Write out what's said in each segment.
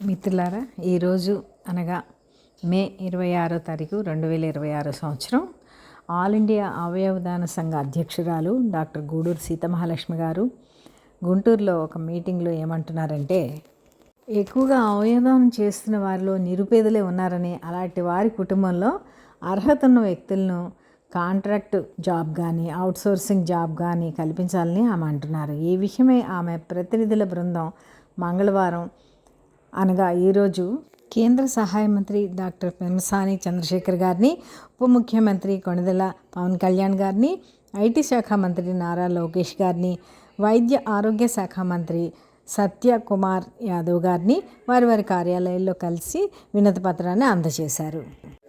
మిత్రులారా, ఈరోజు అనగా మే 26వ తారీఖు 2026 సంవత్సరం ఆల్ ఇండియా అవయవదాన సంఘ అధ్యక్షురాలు డాక్టర్ గూడూరు సీతమహాలక్ష్మి గారు గుంటూరులో ఒక మీటింగ్లో ఏమంటున్నారంటే, ఎక్కువగా అవయవదానం చేస్తున్న వారిలో నిరుపేదలే ఉన్నారని, అలాంటి వారి కుటుంబంలో అర్హత ఉన్న వ్యక్తులను కాంట్రాక్ట్ జాబ్ కానీ అవుట్సోర్సింగ్ జాబ్ కానీ కల్పించాలని ఆమె అంటున్నారు. ఈ విషయమై ఆమె ప్రతినిధుల బృందం మంగళవారం అనగా ఈరోజు కేంద్ర సహాయ మంత్రి డాక్టర్ పెమ్మసాని చంద్రశేఖర్ గారిని, ఉప ముఖ్యమంత్రి కొణిదెల పవన్ కళ్యాణ్ గారిని, ఐటీ శాఖ మంత్రి నారా లోకేష్ గారిని, వైద్య ఆరోగ్య శాఖ మంత్రి సత్యకుమార్ యాదవ్ గారిని వారి కార్యాలయాల్లో కలిసి వినతి పత్రాన్ని అందజేశారు.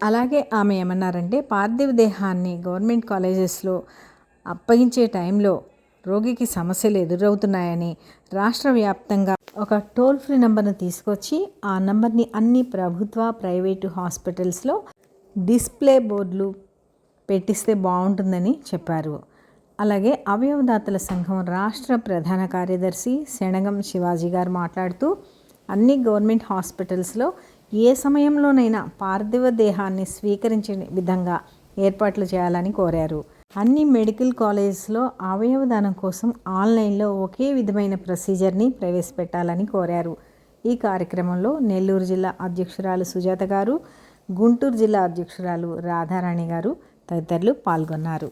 అలాగే ఆమె ఏమన్నారంటే, పార్థివ దేహాన్ని గవర్నమెంట్ కాలేజెస్లో అప్పగించే టైంలో రోగికి సమస్యలు ఎదురవుతున్నాయని రాష్ట్ర వ్యాప్తంగా ఒక టోల్ ఫ్రీ నెంబర్ను తీసుకొచ్చి ఆ నెంబర్ని అన్ని ప్రభుత్వ ప్రైవేటు హాస్పిటల్స్లో డిస్ప్లే బోర్డులు పెట్టిస్తే బాగుంటుందని చెప్పారు. అలాగే అవయవదాతల సంఘం రాష్ట్ర ప్రధాన కార్యదర్శి శనగం శివాజీ గారు మాట్లాడుతూ, అన్ని గవర్నమెంట్ హాస్పిటల్స్లో ఏ సమయంలోనైనా పార్థివ దేహాన్ని స్వీకరించే విధంగా ఏర్పాట్లు చేయాలని కోరారు. అన్ని మెడికల్ కాలేజెస్లో అవయవదానం కోసం ఆన్లైన్లో ఒకే విధమైన ప్రొసీజర్ని ప్రవేశపెట్టాలని కోరారు. ఈ కార్యక్రమంలో నెల్లూరు జిల్లా అధ్యక్షురాలు సుజాత గారు, గుంటూరు జిల్లా అధ్యక్షురాలు రాధారాణి గారు తదితరులు పాల్గొన్నారు.